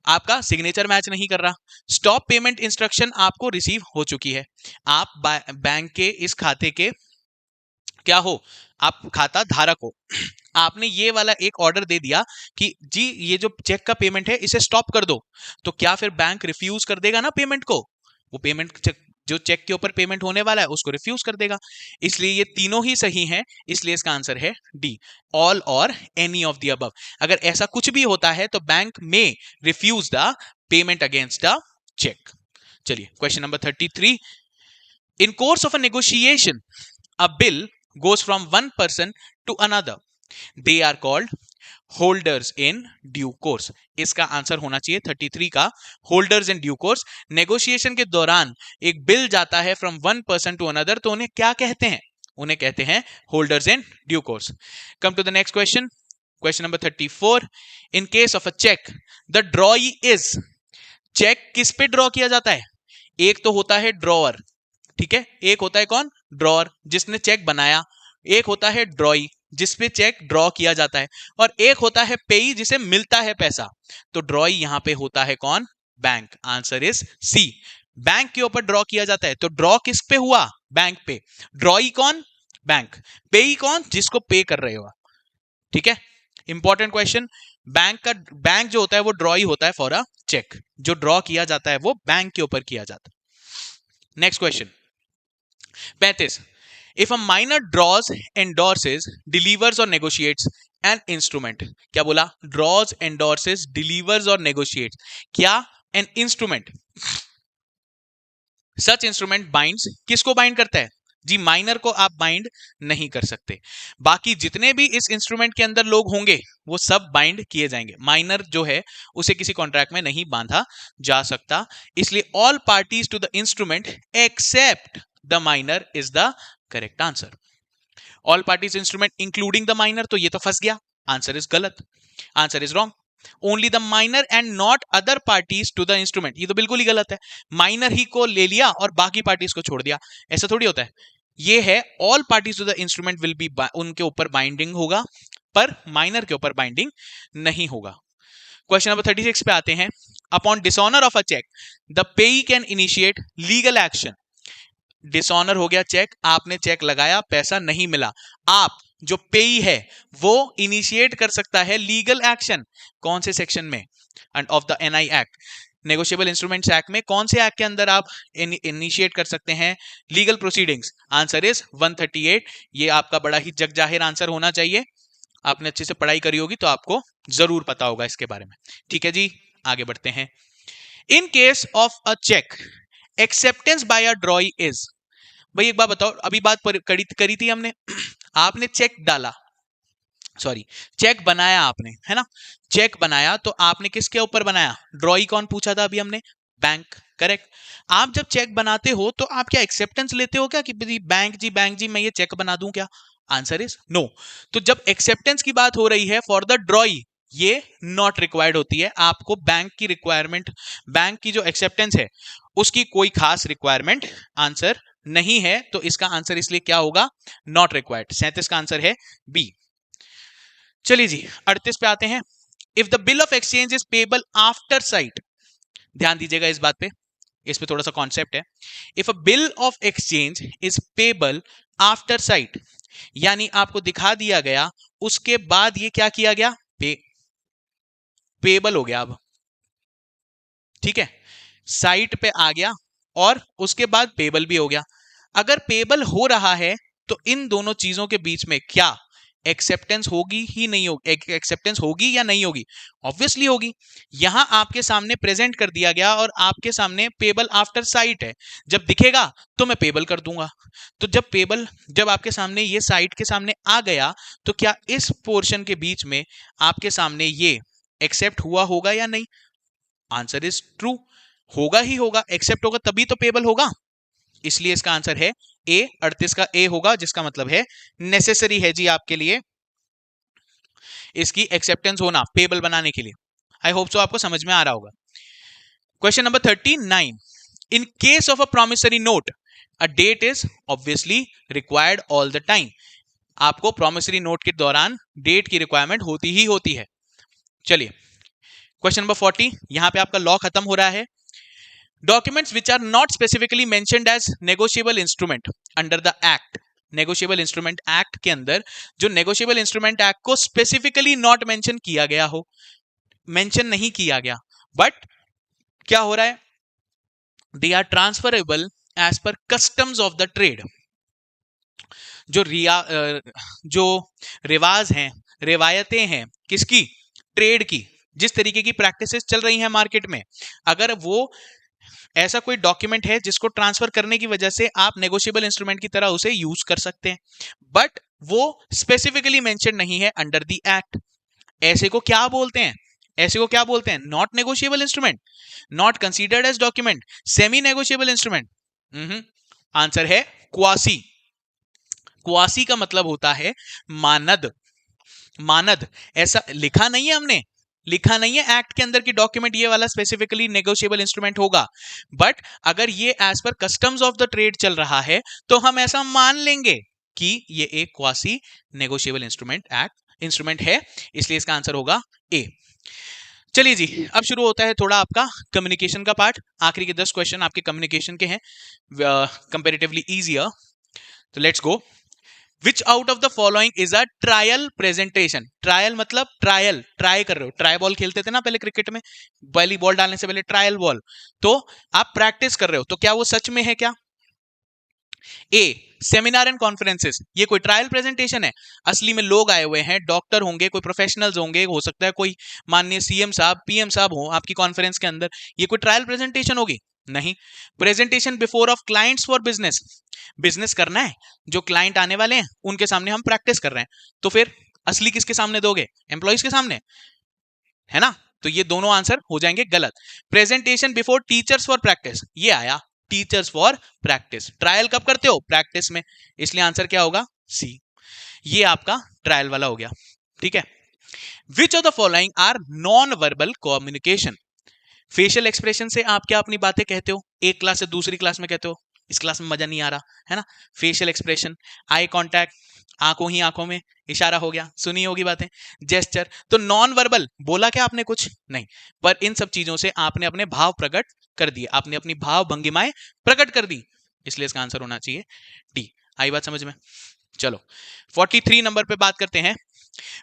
आपका signature match नहीं कर रहा. Stop payment instruction आपको रिसीव हो चुकी है. आप बैंक के इस खाते के क्या हो, आप खाता धारक हो. आपने ये वाला एक ऑर्डर दे दिया कि जी ये जो चेक का पेमेंट है इसे स्टॉप कर दो, तो क्या फिर बैंक रिफ्यूज कर देगा ना पेमेंट को? वो पेमेंट जो चेक के ऊपर पेमेंट होने वाला है उसको रिफ्यूज कर देगा. इसलिए ये तीनों ही सही हैं, इसलिए इसका आंसर है डी, ऑल और एनी ऑफ द अबव. अगर ऐसा कुछ भी होता है तो बैंक में refuse the payment against the cheque. चलिए question number 33. In course of a negotiation a bill goes from one person to another, they are called holders in due course. इसका आंसर होना चाहिए 33 का holders in due course. Negotiation के दौरान एक bill जाता है from one person to another, तो उन्हें क्या कहते हैं? उन्हें कहते हैं holders in due course. Come to the next question. Question number 34. In case of a check, the drawee is. Cheque किस पे ड्रॉ किया जाता है? एक तो होता है ड्रॉअर, ठीक है, एक होता है कौन? ड्रॉअर जिसने चेक बनाया. एक होता है ड्रॉई जिसपे चेक ड्रॉ किया जाता है, और एक होता है पेई जिसे मिलता है पैसा. तो ड्रॉई यहां पे होता है कौन? Bank. Answer is C, bank के ऊपर ड्रॉ किया जाता है. तो ड्रॉ किस पे हुआ? बैंक पे. ड्रॉई कौन? बैंक। पेई कौन? जिसको पे कर रहे हो, ठीक है। Important question. बैंक जो होता है वो ड्रॉ ही होता है फॉर अ चेक। जो ड्रॉ किया जाता है वो बैंक के ऊपर किया जाता है। Next question 35। If a minor draws, endorses, delivers और नेगोशिएट्स एन इंस्ट्रूमेंट। क्या बोला? ड्रॉज, एंडोर्सेस, डिलीवर्स और नेगोशिएट्स। क्या? An instrument. Such instrument binds. किसको बाइंड करता है जी? माइनर को आप बाइंड नहीं कर सकते। बाकी जितने भी इस इंस्ट्रूमेंट के अंदर लोग होंगे वो सब बाइंड किए जाएंगे। माइनर जो है उसे किसी कॉन्ट्रैक्ट में नहीं बांधा जा सकता। इसलिए all parties to the instrument except the minor is the correct answer. All parties instrument including the minor, तो ये तो फंस गया। आंसर इज गलत। Answer is wrong. Only the minor and not other parties to the instrument, ये तो बिल्कुल ही गलत है। माइनर ही को ले लिया और बाकी पार्टीज को छोड़ दिया, ऐसा थोड़ी होता है। ये है all parties to the instrument will be, उनके ऊपर बाइंडिंग होगा पर माइनर के ऊपर बाइंडिंग नहीं होगा। क्वेश्चन नंबर 36 पे आते हैं। Upon dishonour of a cheque the payee can initiate legal action. Dishonour हो गया चेक, आपने चेक लगाया, पैसा नहीं मिला, आप जो पेई है वो इनिशिएट कर सकता है लीगल एक्शन। कौन से सेक्शन में? End of the NI act, negotiable instruments act में कौन से एक्ट के अंदर आप इनिशिएट कर सकते हैं लीगल प्रोसीडिंग्स? Answer is 138। ये आपका बड़ा ही जग जाहिर आंसर होना चाहिए। आपने अच्छे से पढ़ाई करी होगी तो आपको जरूर पता होगा इसके बारे में। ठीक है जी, आगे बढ़ते हैं। In case of a cheque acceptance by a drawee is. भाई एक बात बताओ, अभी बात करी थी हमने आपने चेक डाला, सॉरी चेक बनाया आपने, है ना? चेक बनाया तो आपने किसके ऊपर बनाया? ड्रॉई कौन पूछा था अभी हमने? बैंक। करेक्ट। आप जब चेक बनाते हो तो आप क्या एक्सेप्टेंस लेते हो क्या कि बैंक जी मैं ये चेक बना दूं क्या? Answer is no. तो जब एक्सेप्टेंस की बात हो रही है फॉर द ड्रॉई, ये नॉट रिक्वायर्ड होती है। आपको बैंक की रिक्वायरमेंट, बैंक की जो एक्सेप्टेंस है उसकी कोई खास रिक्वायरमेंट आंसर नहीं है। तो इसका आंसर इसलिए क्या होगा? Not required. 37 का आंसर है बी। चलिए जी 38 पे आते हैं। If the bill of exchange is payable after site, ध्यान दीजिएगा इस बात पे, इस पे थोड़ा सा कॉन्सेप्ट है। If a bill of exchange is payable after site, यानी आपको दिखा दिया गया उसके बाद ये क्या किया गया? पेबल हो गया अब, ठीक है, साइट पे आ गया और उसके बाद पेबल भी हो गया। अगर पेबल हो रहा है तो इन दोनों चीजों के बीच में क्या एक्सेप्टेंस होगी ही नहीं होगी? एक्सेप्टेंस होगी या नहीं होगी? ऑब्वियसली होगी। यहां आपके सामने प्रेजेंट कर दिया गया और आपके सामने पेबल आफ्टर साइट है। जब दिखेगा तो मैं पेबल कर दूंगा। तो जब आपके सामने ये साइट के सामने आ गया तो क्या इस पोर्शन के बीच में आपके सामने ये एक्सेप्ट हुआ होगा या नहीं? Answer is true. होगा ही होगा, एक्सेप्ट होगा तभी तो पेबल होगा। इसलिए इसका आंसर है ए। 38 का ए होगा, जिसका मतलब है नेसेसरी है जी आपके लिए इसकी एक्सेप्टेंस होना पेबल बनाने के लिए। आई होप सो आपको समझ में आ रहा होगा। Question number 39। In case of a promissory note a date is obviously required all the time. आपको प्रोमिसरी नोट के दौरान डेट की रिक्वायरमेंट होती ही होती है। चलिए क्वेश्चन नंबर 40, यहां पे आपका लॉ खत्म हो रहा है। Documents which are not specifically mentioned as negotiable instrument under the act. Negotiable instrument act के अंदर जो नेगोशिएबल इंस्ट्रूमेंट एक्ट को स्पेसिफिकली नॉट मेंशन किया गया हो, मेंशन नहीं किया गया, बट क्या हो रहा है? They are transferable as per customs of the trade. जो रिवाज हैं, रिवायतें हैं, किसकी? ट्रेड की। जिस तरीके की प्रैक्टिसेस चल रही हैं मार्केट में, अगर वो ऐसा कोई डॉक्यूमेंट है जिसको ट्रांसफर करने की वजह से आप नेगोशिएबल इंस्ट्रूमेंट की तरह उसे यूज कर सकते हैं, बट वो स्पेसिफिकली मेंशन नहीं है अंडर द एक्ट। ऐसे को क्या बोलते हैं? ऐसे को क्या बोलते हैं? Not negotiable instrument, not considered as document, semi negotiable instrument. Answer है क्वासी। क्वासी का मतलब होता है मानद। मानद ऐसा लिखा नहीं है हमने, लिखा नहीं है एक्ट के अंदर की डॉक्यूमेंट ये वाला स्पेसिफिकली नेगोशिएबल इंस्ट्रूमेंट होगा, बट अगर ये as per customs of the trade चल रहा है तो हम ऐसा मान लेंगे कि ये एक क्वासी नेगोशिएबल इंस्ट्रूमेंट है। इसलिए इसका आंसर होगा ए। चलिए जी अब शुरू होता है थोड़ा आपका कम्युनिकेशन का पार्ट। आखिरी के 10 क्वेश्चन आपके कम्युनिकेशन के हैं, कंपैरेटिवली इजियर। तो let's go. Which out of the following is a trial presentation. Trial मतलब ट्रायल, ट्राई कर रहे हो, ट्राई बॉल खेलते थे ना पहले क्रिकेट में, पहली बॉल डालने से पहले ट्रायल बॉल, तो आप प्रैक्टिस कर रहे हो, तो क्या वो सच में है क्या? ए सेमिनार एंड कॉन्फ्रेंसेस, ये कोई ट्रायल प्रेजेंटेशन है? असली में लोग आए हुए हैं, डॉक्टर होंगे, कोई प्रोफेशनल्स होंगे, हो सकता है कोई माननीय सीएम साहब, पीएम साहब हो आपकी कॉन्फ्रेंस के अंदर, ये कोई ट्रायल प्रेजेंटेशन होगी? नहीं। Presentation before of clients for business, business करना है, जो क्लाइंट आने वाले हैं उनके सामने हम प्रैक्टिस कर रहे हैं, तो फिर असली किसके सामने दोगे? एम्प्लॉइज के सामने, है ना? तो ये दोनों आंसर हो जाएंगे गलत। Presentation before teachers for practice, ये आया टीचर्स फॉर प्रैक्टिस, ट्रायल कब करते हो? प्रैक्टिस में, इसलिए आंसर क्या होगा? सी। ये आपका ट्रायल वाला हो गया, ठीक है। Which of the following are non verbal communication? Facial expression से आप क्या अपनी बातें कहते हो, एक क्लास से दूसरी क्लास में कहते हो, इस क्लास में मजा नहीं आ रहा है ना, फेशियल एक्सप्रेशन, आई कांटेक्ट, आंखों ही आंखों में इशारा हो गया, सुनी होगी बातें, जेस्चर, तो नॉन वर्बल बोला क्या आपने? कुछ नहीं, पर इन सब चीजों से आपने अपने भाव प्रकट कर दिए, आपने अपनी भाव भंगिमाएं प्रकट कर दी, इसलिए इसका आंसर होना चाहिए डी। आई बात समझ में? चलो 43 नंबर पे बात करते हैं।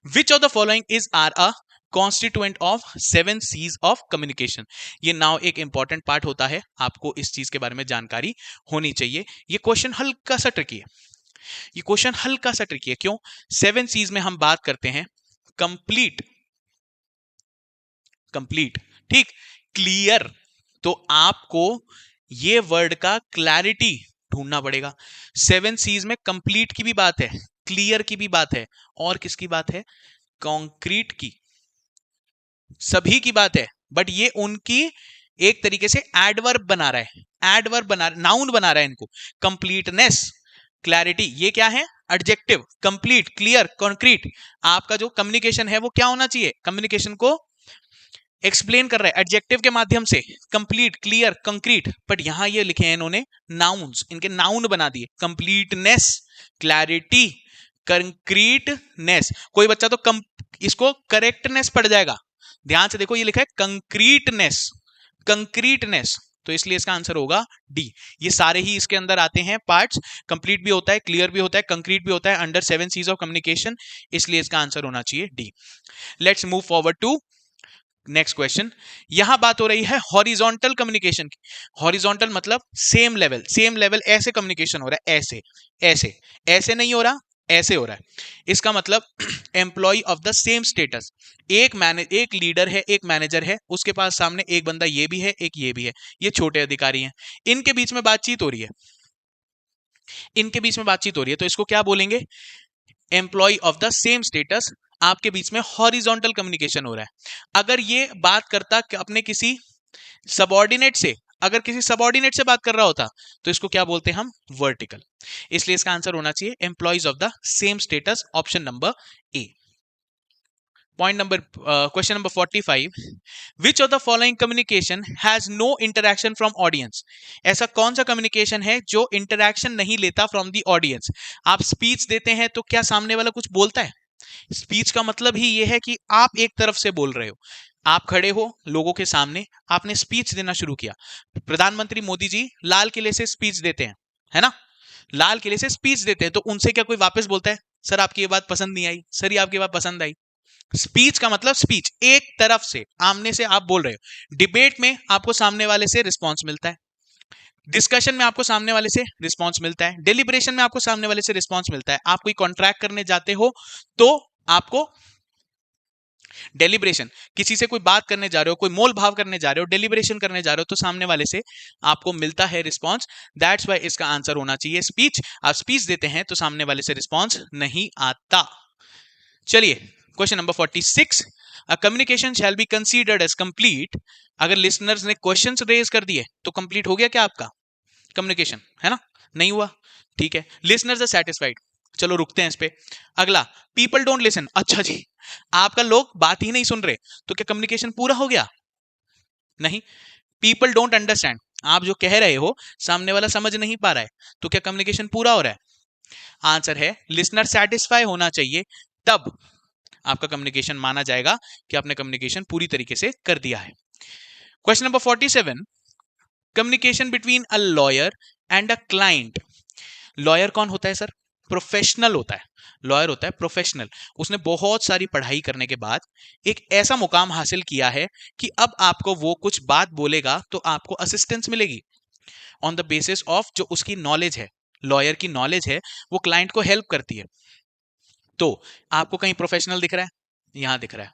Which of the following is are a constituent of 7 C's of communication? ये नाउ एक इंपॉर्टेंट पार्ट होता है, आपको इस चीज के बारे में जानकारी होनी चाहिए। ये क्वेश्चन हल्का सा ट्रिकी है, ये क्वेश्चन हल्का सा ट्रिकी है, क्यों? 7 C's में हम बात करते हैं कंप्लीट, कंप्लीट, ठीक, क्लियर, तो आपको ये वर्ड का क्लैरिटी ढूंढना पड़ेगा। 7 C's में कंप्लीट की भी बात है, क्लियर की भी बात है, और किसकी बात है? कॉन्क्रीट की, सभी की बात है, बट ये उनकी एक तरीके से एडवर्ब बना रहा है, एडवर्ब बना, नाउन बना रहा है इनको। कंप्लीटनेस, क्लैरिटी, ये क्या है? एडजेक्टिव। कंप्लीट, क्लियर, कॉन्क्रीट, आपका जो कम्युनिकेशन है वो क्या होना चाहिए? कम्युनिकेशन को एक्सप्लेन कर रहा है एडजेक्टिव के माध्यम से, कंप्लीट, क्लियर, कंक्रीट, बट यहां ये लिखे हैं इन्होंने नाउन्स, इनके नाउन बना दिए, कंप्लीटनेस, क्लैरिटी, कंक्रीटनेस। कोई बच्चा तो इसको करेक्टनेस पढ़ जाएगा, ध्यान से देखो, ये लिखा है कंक्रीटनेस, कंक्रीटनेस, तो इसलिए इसका आंसर होगा डी। ये सारे ही इसके अंदर आते हैं पार्ट्स, कंप्लीट भी होता है, क्लियर भी होता है, कंक्रीट भी होता है, अंडर 7 C's ऑफ कम्युनिकेशन, इसलिए इसका आंसर होना चाहिए D. Let's move forward to next question. यहां बात हो रही है हॉरिजॉन्टल कम्युनिकेशन की। हॉरिजॉन्टल मतलब सेम लेवल, सेम लेवल, ऐसे कम्युनिकेशन हो रहा है, ऐसे ऐसे, ऐसे नहीं हो रहा, ऐसे हो रहा है। इसका मतलब employee of the same status, एक लीडर है, एक मैनेजर है, उसके पास सामने एक बंदा ये भी है, एक ये भी है, ये छोटे अधिकारी हैं, इनके बीच में बातचीत हो रही है, इनके बीच में बातचीत हो रही है, तो इसको क्या बोलेंगे? Employee of the same status, आपके बीच में हॉरिजॉन्टल कम्युनिकेशन हो रहा है। अगर ये बात करता अपने किसी सबऑर्डिनेट से, अगर किसी सबऑर्डिनेट से बात कर रहा होता, तो इसको क्या बोलते हैं हम? वर्टिकल। इसलिए इसका आंसर होना चाहिए employees of the same status, option number A. Point number question number 45, which of the following communication has no interaction from audience? ऐसा कौन सा कम्युनिकेशन है जो इंटरैक्शन नहीं लेता फ्रॉम द ऑडियंस? आप स्पीच देते हैं तो क्या सामने वाला कुछ बोलता है? स्पीच का मतलब ही यह है कि आप एक तरफ से बोल रहे हो, आप खड़े हो लोगों के सामने, आपने स्पीच देना शुरू किया। प्रधानमंत्री मोदी जी लाल किले से स्पीच देते हैं, है ना, लाल किले से स्पीच देते हैं, तो उनसे क्या कोई वापस बोलता है, सर आपकी ये बात पसंद नहीं आई, सर ये आपकी बात पसंद आई? स्पीच का मतलब स्पीच, एक तरफ से, आमने से आप बोल रहे हो। डिबेट में आपको सामने वाले से रिस्पॉन्स मिलता है, डिस्कशन में आपको सामने वाले से रिस्पॉन्स मिलता है, डेलिब्रेशन में आपको सामने वाले से रिस्पॉन्स मिलता है। आप कोई कॉन्ट्रैक्ट करने जाते हो तो आपको डेलिब्रेशन, किसी से कोई बात करने जा रहे हो, कोई मोल भाव करने जा रहे हो, डेलिब्रेशन करने जा रहे हो, तो सामने वाले से आपको मिलता है रिस्पॉन्स। दैट्स वाई इसका आंसर होना चाहिए स्पीच। आप स्पीच देते हैं तो सामने वाले से रिस्पॉन्स नहीं आता। चलिए question number 46, a communication shall be considered as complete, अगर लिसनर्स ने क्वेश्चंस रेज कर दिए तो कंप्लीट हो गया क्या आपका कम्युनिकेशन? है ना, नहीं हुआ, ठीक है। लिसनर्स आर सेटिस्फाइड, चलो रुकते हैं इस पे। अगला, पीपल डोंट लिसन, अच्छा जी, आपका लोग बात ही नहीं सुन रहे, तो क्या कम्युनिकेशन पूरा हो गया? नहीं। पीपल डोंट अंडरस्टैंड, आप जो कह रहे हो सामने वाला समझ नहीं पा रहा है, तो क्या कम्युनिकेशन पूरा हो रहा है? आंसर है लिसनर सेटिस्फाई होना चाहिए, तब आपका कम्युनिकेशन माना जाएगा कि आपने कम्युनिकेशन पूरी तरीके से कर दिया है। Question number 47, communication between a lawyer and a client. Lawyer कौन होता है सर? प्रोफेशनल होता है, लॉयर होता है प्रोफेशनल। उसने बहुत सारी पढ़ाई करने के बाद एक ऐसा मुकाम हासिल किया है कि अब आपको वो कुछ बात बोलेगा तो आपको असिस्टेंस मिलेगी ऑन द बेसिस ऑफ जो उसकी नॉलेज है, लॉयर की नॉलेज है, वो क्लाइंट को हेल्प करती है। तो आपको कहीं प्रोफेशनल दिख रहा है? यहां दिख रहा है।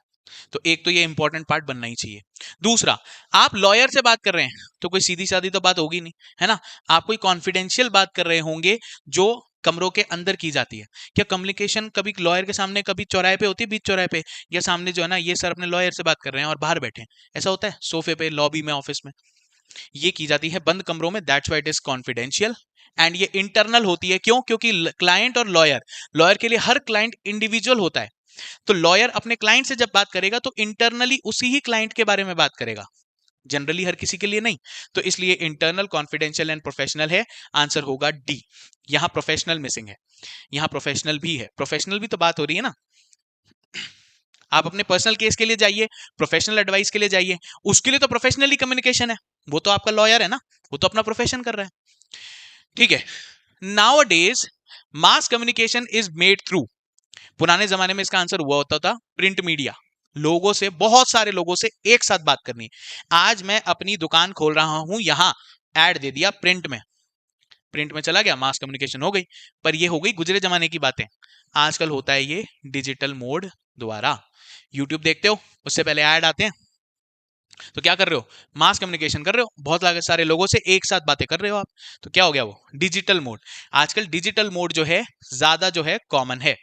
तो एक तो ये इंपॉर्टेंट पार्ट बनना ही चाहिए। दूसरा, आप लॉयर से बात कर रहे हैं तो कोई सीधी सादी तो बात होगी नहीं, है ना? आप कोई कॉन्फिडेंशियल बात कर रहे होंगे जो कमरों के अंदर की जाती है। क्या कम्युनिकेशन कभी लॉयर के सामने कभी चौराहे पे होती है, बीच चौराहे पे, या सामने जो है ना, ये सर अपने लॉयर से बात कर रहे हैं और बाहर बैठे हैं, ऐसा होता है सोफे पे, लॉबी में, ऑफिस में? ये की जाती है बंद कमरों में। That's why it is confidential. And ये इंटरनल होती है। क्यों? क्योंकि क्लाइंट और लॉयर, लॉयर के लिए हर क्लाइंट इंडिविजुअल होता है। तो लॉयर अपने क्लाइंट से जब बात करेगा तो इंटरनली उसी ही क्लाइंट के बारे में बात करेगा, जनरली हर किसी के लिए नहीं। तो इसलिए इंटरनल, कॉन्फिडेंशियल एंड प्रोफेशनल है। आंसर होगा डी। यहां प्रोफेशनल मिसिंग है, यहां प्रोफेशनल भी है। प्रोफेशनल भी तो बात हो रही है ना। आप अपने पर्सनल केस के लिए जाइए, प्रोफेशनल एडवाइस के लिए जाइए, उसके लिए तो प्रोफेशनली कम्युनिकेशन है। वो तो आपका लॉयर है ना, वो तो अपना प्रोफेशन कर रहा है। ठीक है। Now days mass communication is made through, पुराने जमाने में इसका आंसर हुआ होता था प्रिंट मीडिया। लोगों से, बहुत सारे लोगों से एक साथ बात करनी है। आज मैं अपनी दुकान खोल रहा हूं, यहां ऐड दे दिया प्रिंट में, प्रिंट में चला गया, मास कम्युनिकेशन हो गई। पर ये हो गई गुजरे जमाने की बातें। आजकल होता है ये डिजिटल मोड द्वारा। यूट्यूब देखते हो, उससे पहले ऐड आते हैं, तो क्या कर रहे हो? मास कम्युनिकेशन कर रहे हो, बहुत सारे लोगों से एक साथ बातें कर रहे हो आप। तो क्या हो गया? वो डिजिटल मोड। आजकल डिजिटल मोड जो है ज्यादा जो है कॉमन है।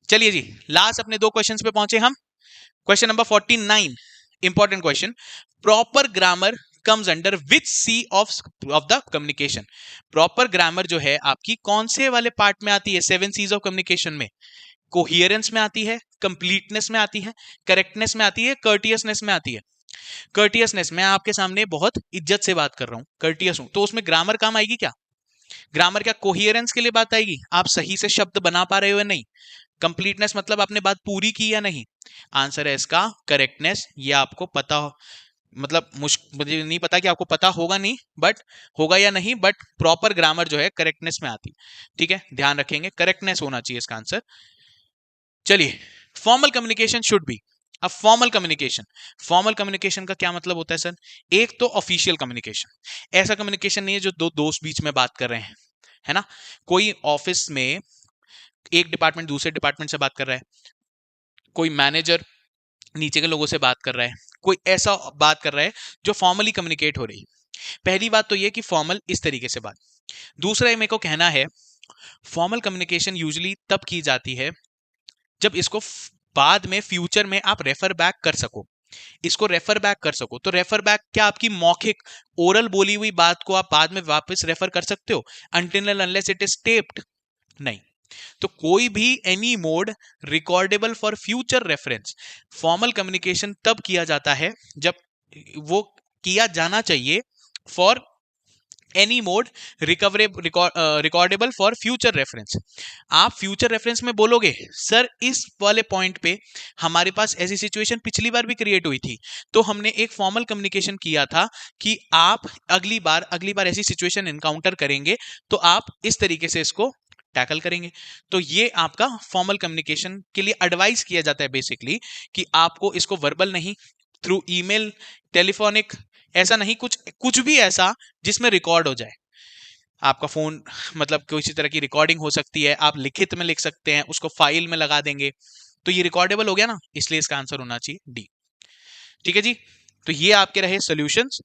चलिए जी, लास्ट अपने 2 क्वेश्चंस पे पहुंचे हम। Question number 49, important question. Proper grammar comes under which C of the communication? Proper grammar जो है आपकी कौन से वाले पार्ट में आती है 7 सीज ऑफ कम्युनिकेशन में? कोहियरेंस में आती है, कंप्लीटनेस में आती है, करेक्टनेस में आती है, कर्टियसनेस में आती है? कर्टियसनेस, मैं आपके सामने बहुत इज्जत से बात कर रहा हूं, कर्टियस हूं, तो उसमें ग्रामर काम आएगी क्या? ग्रामर क्या कोहियरेंस के लिए बात आएगी? आप सही से शब्द बना पा रहे हो या नहीं? कंप्लीटनेस मतलब आपने बात पूरी की या नहीं? आंसर है इसका करेक्टनेस। ये आपको पता हो, मतलब मुझे नहीं पता कि आपको पता होगा नहीं, बट होगा या नहीं, बट प्रॉपर ग्रामर जो है करेक्टनेस में आती है। ठीक है, ध्यान रखेंगे, करेक्टनेस होना चाहिए इसका आंसर। चलिए, फॉर्मल कम्युनिकेशन शुड बी। अब फॉर्मल कम्युनिकेशन, फॉर्मल कम्युनिकेशन का क्या मतलब होता है सर? एक तो ऑफिशियल कम्युनिकेशन, ऐसा कम्युनिकेशन नहीं है जो दो दोस्त बीच में बात कर रहे हैं, है ना? कोई ऑफिस में एक डिपार्टमेंट दूसरे डिपार्टमेंट से बात कर रहा है, कोई मैनेजर नीचे के लोगों से बात कर रहा है, कोई ऐसा बात कर रहा है जो फॉर्मली कम्युनिकेट हो रही है। पहली बात तो ये कि फॉर्मल इस तरीके से बात। दूसरा मेरे को कहना है, फॉर्मल कम्युनिकेशन यूजुअली तब की जाती है जब इसको बाद में फ्यूचर में आप रेफर बैक कर सको, इसको रेफर बैक कर सको। तो रेफर बैक क्या? आपकी मौखिक ओरल बोली हुई बात को आप बाद में वापस रेफर कर सकते हो, until unless it is taped नहीं। तो कोई भी any mode recordable for future reference. Formal communication तब किया जाता है जब वो किया जाना चाहिए for any mode recordable for future reference. आप फ्यूचर रेफरेंस में बोलोगे सर इस वाले पॉइंट पे हमारे पास ऐसी सिचुएशन पिछली बार भी क्रिएट हुई थी, तो हमने एक फॉर्मल कम्युनिकेशन किया था कि आप अगली बार ऐसी सिचुएशन एनकाउंटर करेंगे तो आप इस तरीके से इसको टैकल करेंगे। तो ये आपका फॉर्मल कम्युनिकेशन के लिए एडवाइस किया जाता है बेसिकली, कि आपको इसको वर्बल नहीं, थ्रू ईमेल, टेलीफोनिक, ऐसा नहीं, कुछ भी ऐसा जिसमें रिकॉर्ड हो जाए। आपका फोन, मतलब किसी तरह की रिकॉर्डिंग हो सकती है, आप लिखित में लिख सकते हैं, उसको फाइल में लगा देंगे, तो ये रिकॉर्डेबल हो गया ना, इसलिए इसका आंसर होना चाहिए डी। ठीक है जी, तो ये आपके रहे सॉल्यूशंस।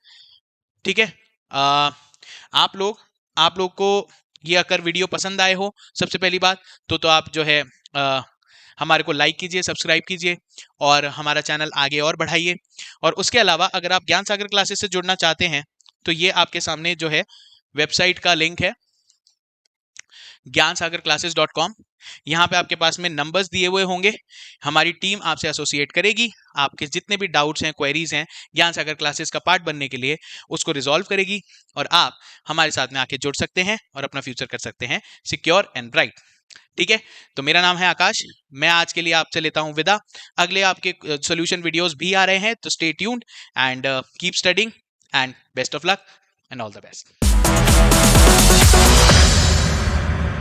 ठीक है, आप लोग को ये अगर वीडियो पसंद आए हो, सबसे पहली बात तो आप जो है हमारे को लाइक कीजिए, सब्सक्राइब कीजिए और हमारा चैनल आगे और बढ़ाइए। और उसके अलावा अगर आप ज्ञान सागर क्लासेस से जुड़ना चाहते हैं तो ये आपके सामने जो है वेबसाइट का लिंक है, gyansagarclasses.com। यहाँ पे आपके पास में नंबर्स दिए हुए होंगे, हमारी टीम आपसे एसोसिएट करेगी, आपके जितने भी डाउट्स हैं, क्वेरीज हैं, ज्ञान सागर क्लासेस का पार्ट बनने के लिए उसको रिजॉल्व करेगी और आप हमारे साथ में आके जुड़ सकते हैं और अपना फ्यूचर कर सकते हैं सिक्योर एंड ब्राइट। ठीक है, तो मेरा नाम है आकाश, मैं आज के लिए आपसे लेता हूं विदा। अगले आपके सॉल्यूशन वीडियोस भी आ रहे हैं, तो stay tuned and keep studying and best of luck and all the best.